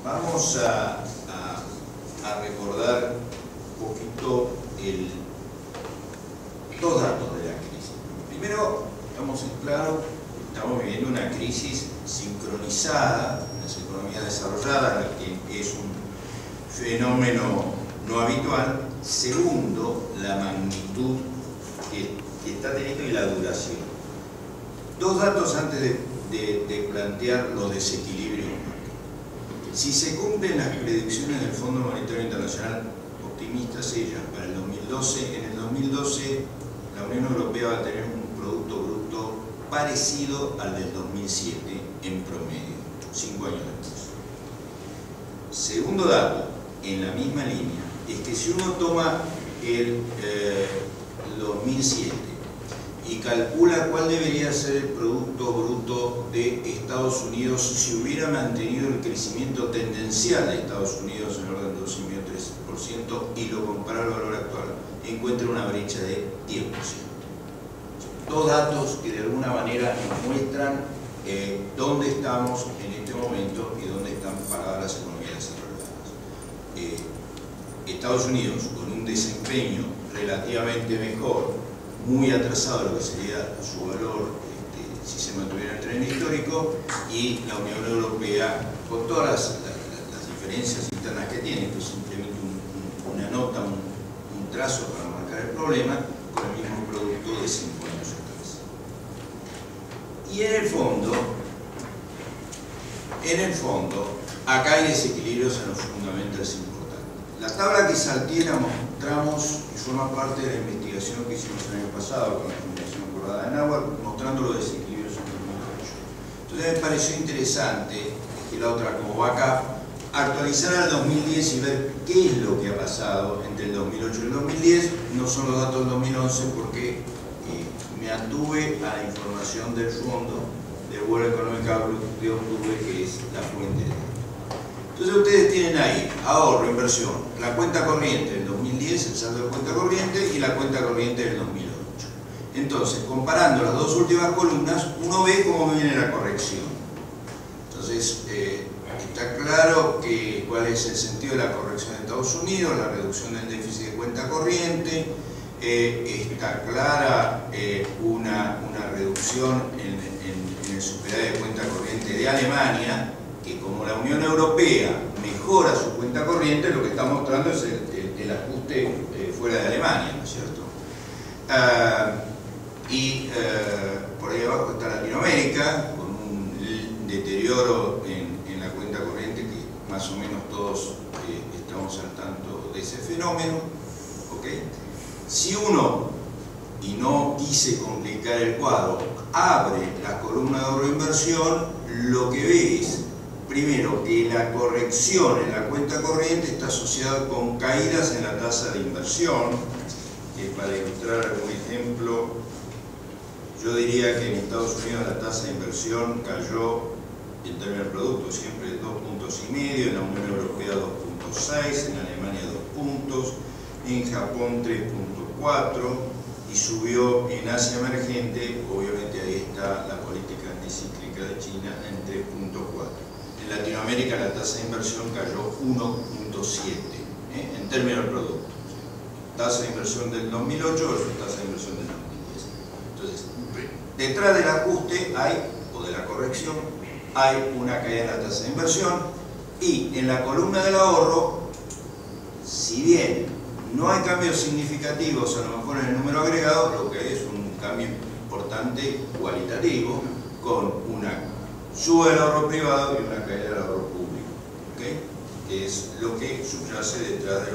Vamos a recordar un poquito dos datos de la crisis. Primero, estamos en claro, estamos viviendo una crisis sincronizada en las economías desarrolladas, que es un fenómeno no habitual. Segundo, la magnitud que está teniendo y la duración. Dos datos antes de plantear los desequilibrios. Si se cumplen las predicciones del Fondo Monetario Internacional, optimistas ellas, para el 2012, en el 2012 la Unión Europea va a tener un Producto Bruto parecido al del 2007 en promedio, 5 años después. Segundo dato, en la misma línea, es que si uno toma el 2007 y calcula cuál debería ser el Producto Bruto de Estados Unidos si hubiera mantenido el crecimiento tendencial de Estados Unidos en orden de 2,5-3% y lo compara al valor actual, encuentra una brecha de 10%. Dos datos que de alguna manera nos muestran dónde estamos en este momento y dónde están paradas las economías desarrolladas. Estados Unidos con un desempeño relativamente mejor, muy atrasado de lo que sería su valor si se mantuviera el tren histórico, y la Unión Europea con todas las diferencias internas que tiene, que es simplemente una nota, un trazo para marcar el problema, con el mismo producto de 5 años atrás. Y en el fondo, acá hay desequilibrios en los fundamentals importantes. La tabla que salté la mostramos y forma parte de la investigación que hicimos el año pasado con la Fundación Acordada en Agua, mostrando los desequilibrios en 2008. Entonces me pareció interesante, que la otra como va acá, actualizar al 2010 y ver qué es lo que ha pasado entre el 2008 y el 2010. No son los datos del 2011 porque me atuve a la información del fondo de World Economic Outlook de octubre, que es la fuente de datos. Entonces ustedes tienen ahí ahorro, inversión, la cuenta corriente del 2010, el saldo de cuenta corriente, y la cuenta corriente del 2008. Entonces, comparando las dos últimas columnas, uno ve cómo viene la corrección. Entonces, está claro cuál es el sentido de la corrección de Estados Unidos, la reducción del déficit de cuenta corriente. Está clara una reducción en el superávit de cuenta corriente de Alemania, que como la Unión Europea mejora su cuenta corriente, lo que está mostrando es el ajuste fuera de Alemania, ¿no es cierto? Por ahí abajo está Latinoamérica, con un deterioro en la cuenta corriente que más o menos todos estamos al tanto de ese fenómeno. ¿Okay? Si uno, y no quise complicar el cuadro, abre la columna de ahorro e inversión, lo que ve es, primero, que la corrección en la cuenta corriente está asociada con caídas en la tasa de inversión, que para ilustrar algún ejemplo, yo diría que en Estados Unidos la tasa de inversión cayó en términos de producto siempre 2,5 puntos, en la Unión Europea 2,6, en Alemania 2 puntos, en Japón 3,4 y subió en Asia emergente, obviamente ahí está la política anticíclica de China, en 3,4. En Latinoamérica la tasa de inversión cayó 1,7 en términos de producto. Tasa de inversión del 2008 versus tasa de inversión del 2010. Entonces, detrás del ajuste o de la corrección, hay una caída en la tasa de inversión, y en la columna del ahorro, si bien no hay cambios significativos, a lo mejor en el número agregado, lo que hay es un cambio importante cualitativo, con una suba del ahorro privado y una caída del ahorro público, ¿okay? Que es lo que subyace detrás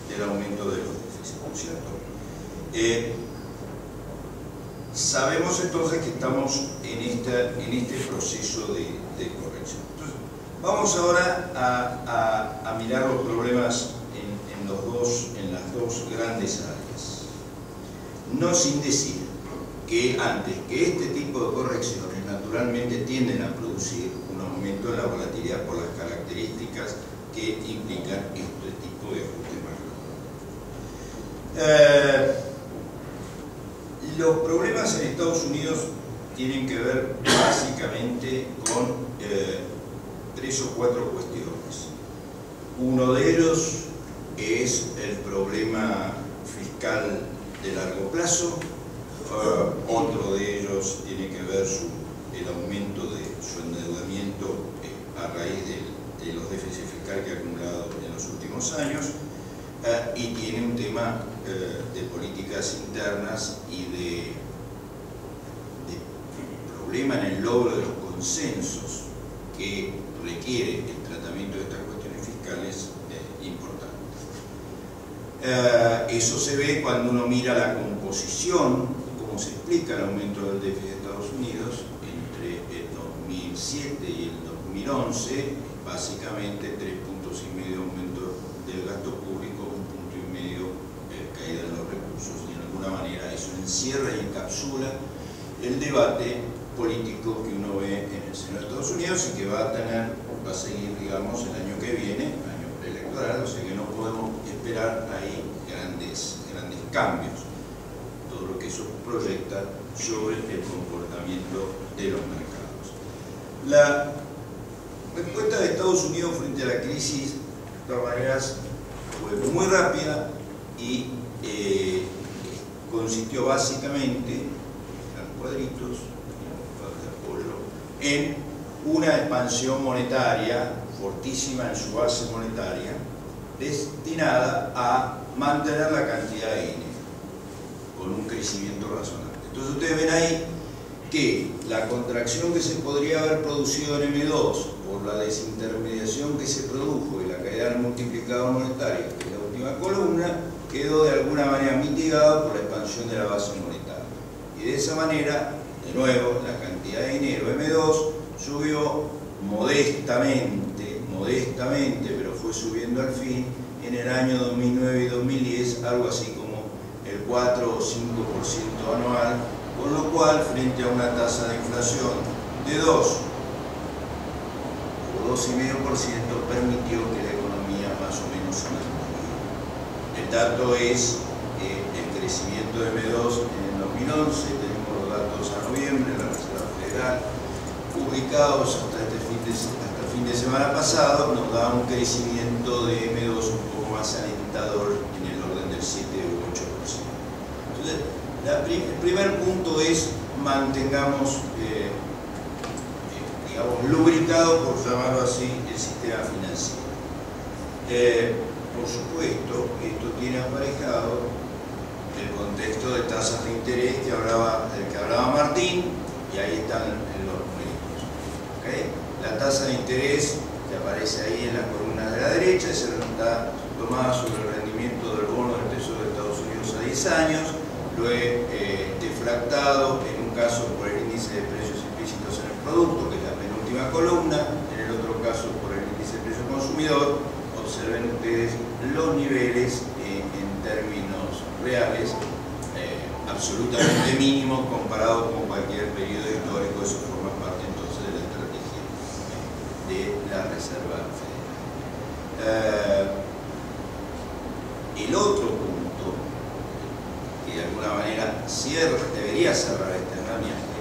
del aumento de los déficits, ¿no es cierto? Sabemos entonces que estamos en este proceso de corrección. Entonces, vamos ahora a mirar los problemas en las dos grandes áreas. No sin decir que antes que este tipo de correcciones naturalmente tienden a producir un aumento de la volatilidad por las características que implican este tipo de ajuste macroeconómico. Los problemas en Estados Unidos tienen que ver básicamente con 3 o 4 cuestiones. Uno de ellos es el problema fiscal de largo plazo. Otro de ellos tiene que ver el aumento de su endeudamiento a raíz de los déficits fiscales que ha acumulado en los últimos años, y tiene un tema de políticas internas y de problema en el logro de los consensos que requiere el tratamiento de estas cuestiones fiscales importantes. Eso se ve cuando uno mira la composición, cómo se explica el aumento del déficit de Estados Unidos entre el 2007 y el 2011, básicamente 3,5 puntos aumento del gasto público, 1,5 caída de los recursos, y de alguna manera eso encierra y encapsula el debate político que uno ve en el seno de Estados Unidos y que va a seguir, digamos, el año que viene, año preelectoral, o sea que no podemos esperar ahí grandes cambios, todo lo que eso proyecta sobre el comportamiento de los mercados. La respuesta de Estados Unidos frente a la crisis, de todas maneras, fue muy rápida y consistió básicamente, en cuadritos, en una expansión monetaria fortísima en su base monetaria, destinada a mantener la cantidad de dinero con un crecimiento razonable. Entonces ustedes ven ahí que la contracción que se podría haber producido en M2 por la desintermediación que se produjo y la caída del multiplicador monetario, que es la última columna, quedó de alguna manera mitigada por la expansión de la base monetaria. Y de esa manera, de nuevo, la cantidad de dinero M2 subió modestamente, pero fue subiendo al fin en el año 2009 y 2010, algo así como el 4 o 5% anual, con lo cual, frente a una tasa de inflación de 2 o 2,5%, permitió que la economía más o menos se mantuviera. El dato es el crecimiento de M2 en el 2011, tenemos los datos a noviembre, la Reserva Federal, publicados hasta el fin de semana pasado, nos da un crecimiento de M2 un poco más alentador en el orden del 7 u 8%. Entonces, el primer punto es mantengamos, digamos, lubricado, por llamarlo así, el sistema financiero. Por supuesto, esto tiene aparejado el contexto de tasas de interés del que hablaba Martín, y ahí están los números. ¿Okay? La tasa de interés que aparece ahí en la columna de la derecha es está tomada sobre el rendimiento del bono del Tesoro de Estados Unidos a 10 años. Lo he defractado en un caso por el índice de precios implícitos en el producto, que es la penúltima columna, en el otro caso por el índice de precio consumidor. Observen ustedes los niveles en términos reales absolutamente mínimos comparado con cualquier periodo histórico. Eso forma parte entonces de la estrategia de la Reserva Federal. El otro punto que de alguna manera debería cerrar este andamiaje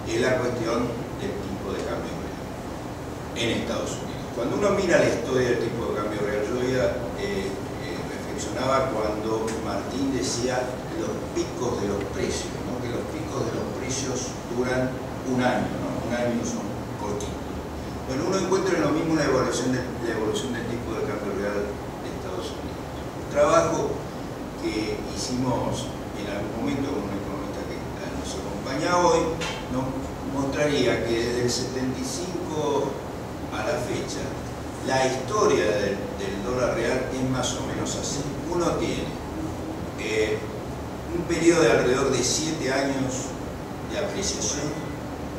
es la cuestión del tipo de cambio real en Estados Unidos. Cuando uno mira la historia del tipo de cambio real, yo reflexionaba cuando Martín decía los picos de los precios, ¿no? Que los picos de los precios duran un año, ¿no? Un año son cortitos. Bueno, uno encuentra lo mismo la evolución del tipo de cambio real de Estados Unidos. Un trabajo que hicimos en algún momento con un economista que nos acompaña hoy, nos mostraría que desde el 75 a la fecha, la historia del dólar real es más o menos así. Uno tiene un periodo de alrededor de 7 años de apreciación,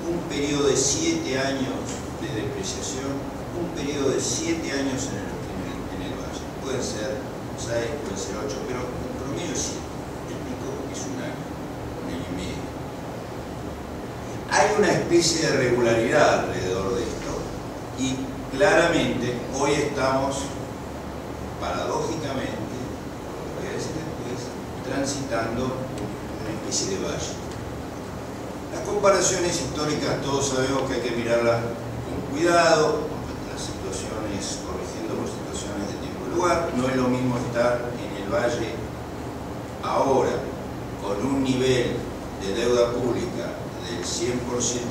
un periodo de 7 años de depreciación, un periodo de 7 años en el valle. Pueden ser 6, pueden ser 8, pero en promedio es 7. El pico es un año y medio. Hay una especie de regularidad alrededor de esto y claramente hoy estamos, paradójicamente, lo voy a decir después, transitando una especie de valle. Las comparaciones históricas todos sabemos que hay que mirarlas con cuidado, las situaciones, corrigiendo por situaciones de tipo lugar. No es lo mismo estar en el valle ahora con un nivel de deuda pública del 100%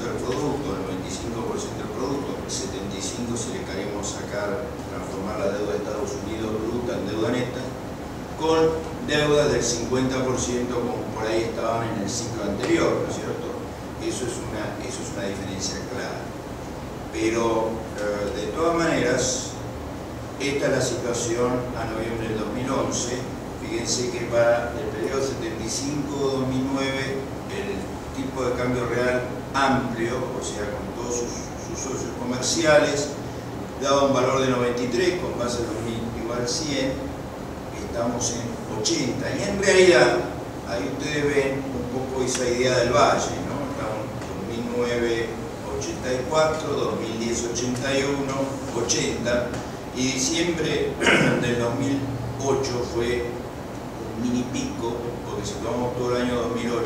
del producto, del 95% del producto, el 75% si le queremos sacar, transformar la deuda de Estados Unidos bruta en deuda neta, con deudas del 50% como por ahí estaban en el ciclo anterior, ¿no es cierto? Eso es una diferencia clara. Pero, de todas maneras, esta es la situación a noviembre del 2011. Fíjense que para el periodo 75-2009, el tipo de cambio real amplio, o sea, con todos sus socios comerciales, daba un valor de 93, con base en 2000 igual 100, estamos en 80. Y en realidad, ahí ustedes ven un poco esa idea del valle, ¿no? Estamos en 2009, 84, 2010, 81, 80, y diciembre del 2008 fue un mini pico, porque si tomamos todo el año 2008,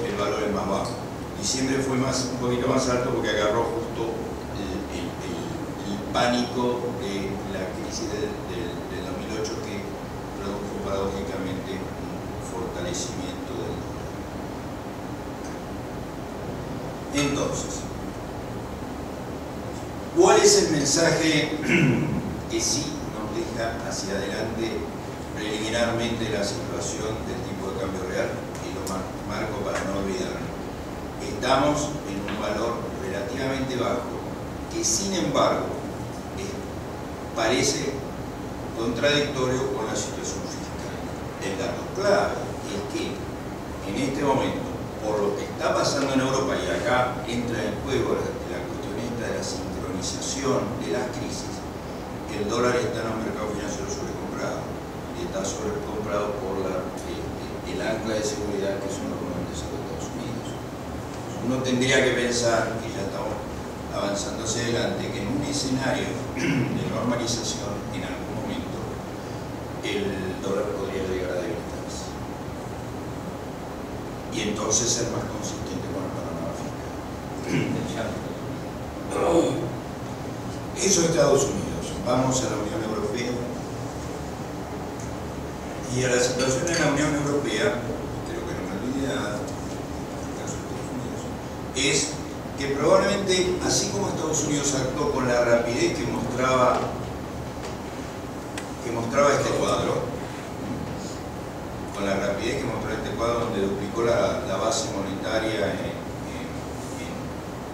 el valor es más bajo. Diciembre fue un poquito más alto porque agarró justo el pánico de la crisis del 2008 que produjo paradójicamente un fortalecimiento del dólar. Entonces, ¿cuál es el mensaje que sí nos deja hacia adelante preliminarmente la situación del tipo de cambio real? Y lo marco para no olvidarlo. Estamos en un valor relativamente bajo que, sin embargo, parece contradictorio con la situación fiscal. El dato clave es que en este momento, por lo que está pasando en Europa, y acá entra en juego la cuestión esta de la sincronización de las crisis, el dólar está en un mercado financiero sobrecomprado, y está sobrecomprado por el ancla de seguridad que son los bonos de Estados Unidos. Uno tendría que pensar, y ya estamos avanzando hacia adelante, que en un escenario de normalización, en algún momento, el dólar podría llegar a debilitarse. Y entonces ser más consistente con el panorama fiscal. Eso es Estados Unidos. Vamos a la Unión Europea. Y a la situación en la Unión Europea, creo que no me olvidé nada, en el caso de Estados Unidos, es que probablemente, así como Estados Unidos actuó con la rapidez que mostraba este cuadro, donde duplicó la base monetaria en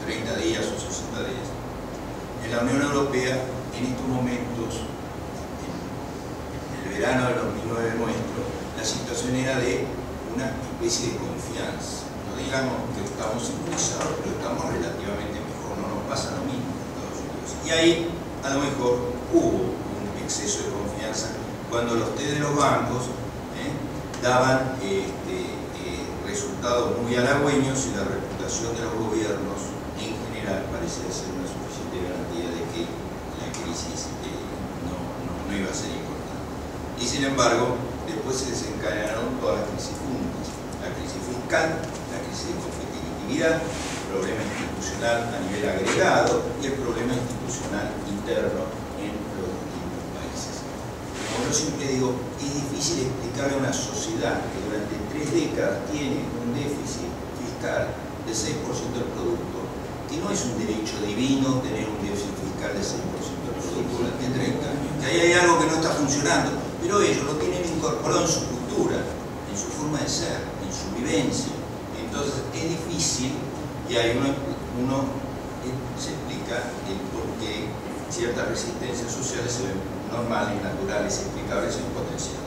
30 días o 60 días, en la Unión Europea, en estos momentos, en el verano del 2009 nuestro, la situación era de una especie de confianza. No digamos que estamos inmunizados, pero estamos relativamente mejor, no nos pasa lo mismo en Estados Unidos. Y ahí, a lo mejor, hubo un exceso de confianza cuando los test de los bancos daban resultados muy halagüeños y la reputación de los gobiernos en general parecía ser una suficiente garantía de que la crisis no iba a ser importante. Y sin embargo, después se desencadenaron todas las crisis juntas: la crisis fiscal, la crisis de competitividad, el problema institucional a nivel agregado y el problema institucional interno en los distintos países. Como yo siempre digo, es difícil explicarle a una sociedad que durante 3 décadas tiene un déficit fiscal de 6% del producto, que no es un derecho divino tener un déficit fiscal de 6% del producto durante 30 años, que ahí hay algo que no está funcionando, pero ellos lo tienen incorporado en su cultura, en su forma de ser, en su vivencia. Entonces es difícil, y ahí uno se explica el por qué ciertas resistencias sociales se ven normales, naturales, explicables en potencial.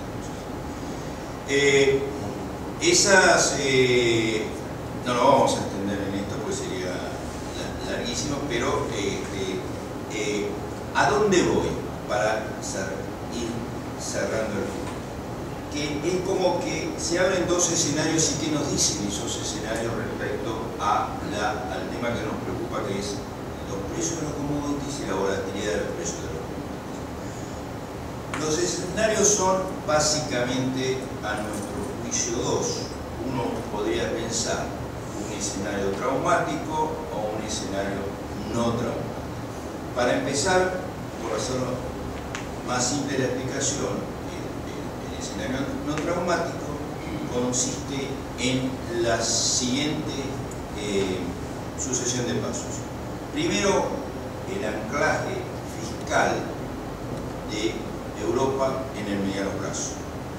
No lo vamos a extender en esto, pues sería larguísimo, pero ¿a dónde voy para ir cerrando el punto? Que es como que se abren 2 escenarios, y que nos dicen esos escenarios respecto al tema que nos preocupa, que es los precios de los commodities y la volatilidad de los precios de los commodities. Los escenarios son básicamente, a nuestro juicio, 2. Uno podría pensar un escenario traumático o un escenario no traumático. Para empezar, por hacerlo más simple la explicación, el escenario no traumático consiste en la siguiente sucesión de pasos. Primero, el anclaje fiscal de Europa en el mediano plazo,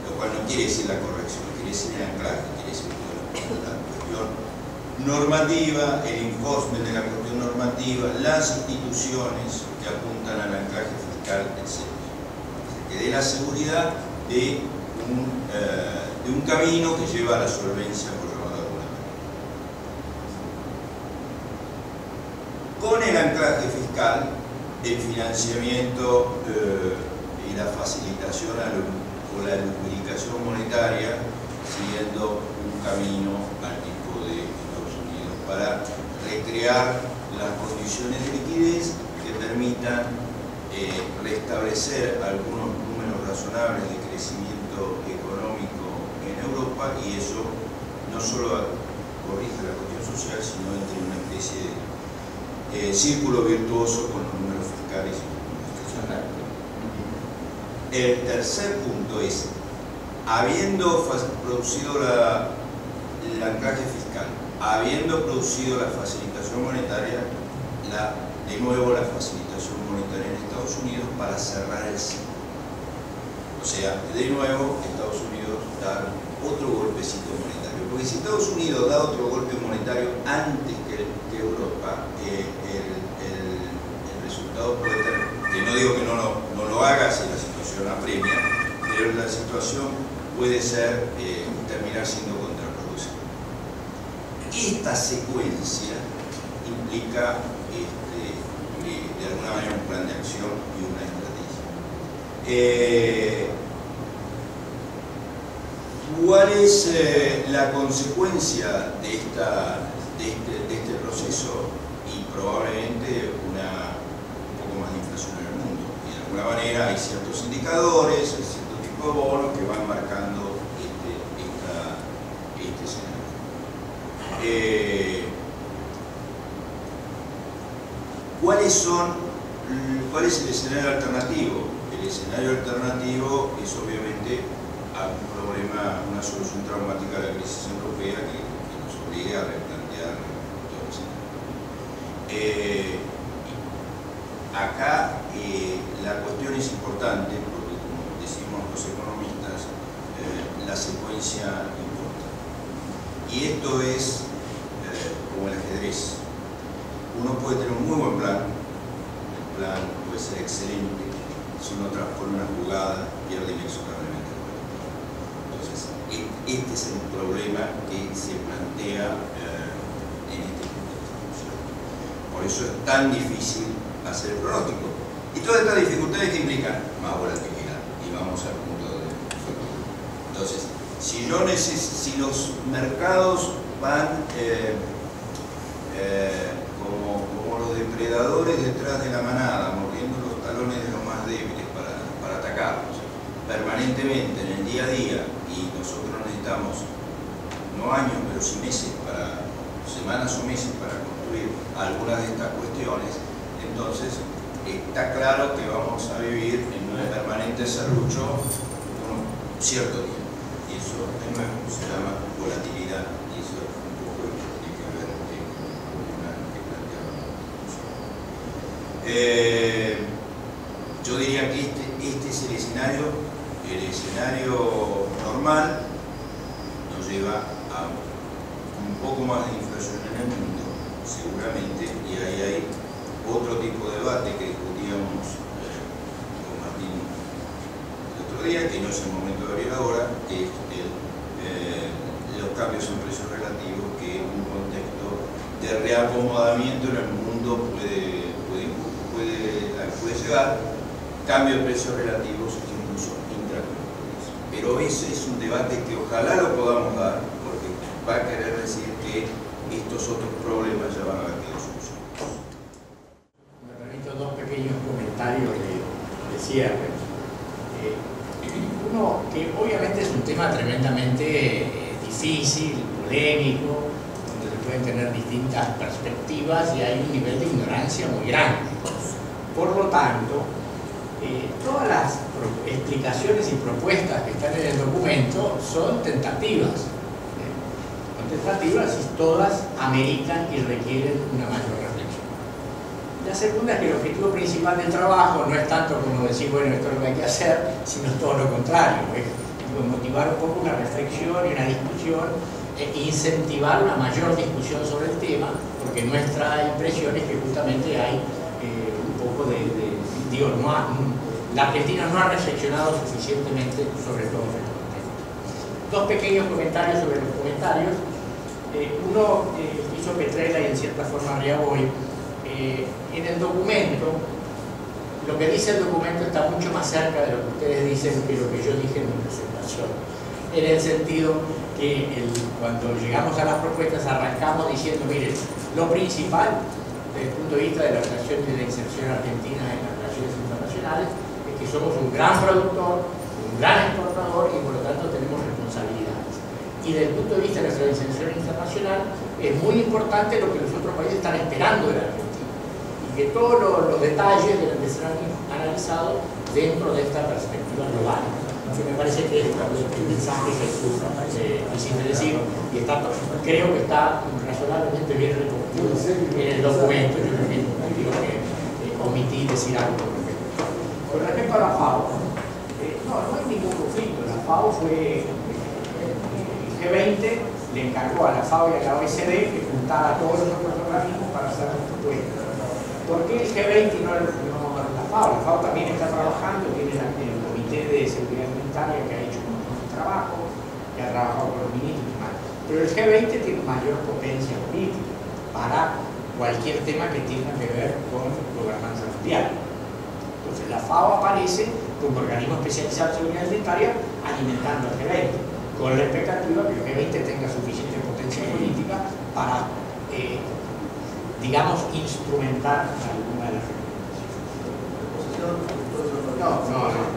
lo cual no quiere decir la corrección, quiere decir el anclaje, quiere decir la cuestión normativa, el enforcement de la cuestión normativa, las instituciones que apuntan al anclaje fiscal, etc. Que dé la seguridad de un camino que lleva a la solvencia, por llamarlo de alguna manera. Con el anclaje fiscal, el financiamiento y la facilitación o la lubricación monetaria, siguiendo un camino al tipo de Estados Unidos, para recrear las condiciones de liquidez que permitan restablecer algunos números razonables de crecimiento económico en Europa, y eso no solo corrige la cuestión social, sino entre una especie de círculo virtuoso con los números fiscales y institucionales. El tercer punto es, habiendo producido el anclaje fiscal, habiendo producido la facilitación monetaria, de nuevo la facilitación monetaria en Estados Unidos para cerrar el ciclo. O sea, de nuevo Estados Unidos da otro golpecito monetario. Porque si Estados Unidos da otro golpe monetario antes que Europa, el resultado puede tener, que no digo que no lo haga si la situación apremia, pero la situación puede ser, terminar siendo contraproducente. Esta secuencia implica de alguna manera un plan de acción y una estrategia. ¿Cuál es la consecuencia de este proceso? Y probablemente un poco más de inflación en el mundo. Y de alguna manera hay ciertos indicadores, hay cierto tipo de bonos que van marcando este escenario. ¿Cuál es el escenario alternativo? El escenario alternativo es obviamente algún problema, una solución traumática a la crisis europea que nos obligue a replantear todo el escenario. Acá la cuestión es importante porque, como decimos los economistas, la secuencia importa. Y esto es como el ajedrez. Uno puede tener un muy buen plan, el plan puede ser excelente, si uno transpone una jugada pierde inexorablemente el juego. Entonces, este es el problema que se plantea en este punto de discusión. Por eso es tan difícil hacer el pronóstico. Y todas estas dificultades que implican más volatilidad. Y vamos al punto de futuro. Entonces, si los mercados van como los depredadores detrás de la manada, mordiendo los talones de los más débiles para atacarlos permanentemente en el día a día, y nosotros necesitamos no años, pero sí meses, semanas o meses para construir algunas de estas cuestiones, entonces está claro que vamos a vivir en un permanente serrucho por un cierto tiempo, y eso de nuevo se llama volatilidad, y eso es un poco lo que tiene que ver con el que planteaba. Yo diría que este es el escenario normal, nos lleva a un poco más de inflación en el mundo, seguramente, y ahí hay otro tipo de debate que discutíamos con Martín el otro día, que no es el momento de abrir ahora, que es los cambios en precios relativos que un contexto de reacomodamiento en el mundo puede llegar, cambio de precios relativos incluso intracomunitarios. Pero ese es un debate que ojalá lo podamos dar, porque va a querer decir que estos otros problemas ya van a haber quedado solucionados. Me permito dos pequeños comentarios de cierre. Uno, que obviamente es un tema tremendamente difícil, polémico, donde se pueden tener distintas perspectivas y hay un nivel de ignorancia muy grande. Por lo tanto, todas las explicaciones y propuestas que están en el documento son tentativas. Son tentativas y todas ameritan y requieren una mayor reflexión. La segunda es que el objetivo principal del trabajo no es tanto como decir, bueno, esto es lo que hay que hacer, sino todo lo contrario, es motivar un poco una reflexión y una discusión e incentivar una mayor discusión sobre el tema, porque nuestra impresión es que justamente hay un poco la Argentina no ha reflexionado suficientemente sobre todos estos temas. Dos pequeños comentarios sobre los comentarios. Uno hizo Petrella y en cierta forma Riavoy. En el documento, lo que dice el documento está mucho más cerca de lo que ustedes dicen que lo que yo dije en mi presentación. En el sentido que cuando llegamos a las propuestas arrancamos diciendo, miren, lo principal desde el punto de vista de la relación y de la inserción argentina en las relaciones internacionales es que somos un gran productor, un gran exportador y por lo tanto tenemos responsabilidades. Y desde el punto de vista de nuestra inserción internacional es muy importante lo que los otros países están esperando de la Argentina. Que todos los detalles deben de ser analizados dentro de esta perspectiva global. Que me parece que es un mensaje que es interesante y creo que está razonablemente bien recogido en el documento. Yo creo que omití decir algo con respecto. Con respecto a la FAO, no hay ningún conflicto. La FAO fue el G20 le encargó a la FAO y a la OECD que juntara a todos los otros organismos para hacer las propuestas. ¿Por qué el G20 y no la FAO? La FAO también está trabajando, tiene el Comité de Seguridad Alimentaria que ha hecho un montón de trabajo, que ha trabajado con los ministros y demás. Pero el G20 tiene mayor potencia política para cualquier tema que tenga que ver con gobernanza mundial. Entonces la FAO aparece como organismo especializado en seguridad alimentaria alimentando al G20, con la expectativa que el G20 tenga suficiente potencia política para digamos, instrumentar alguna de las recomendaciones. No.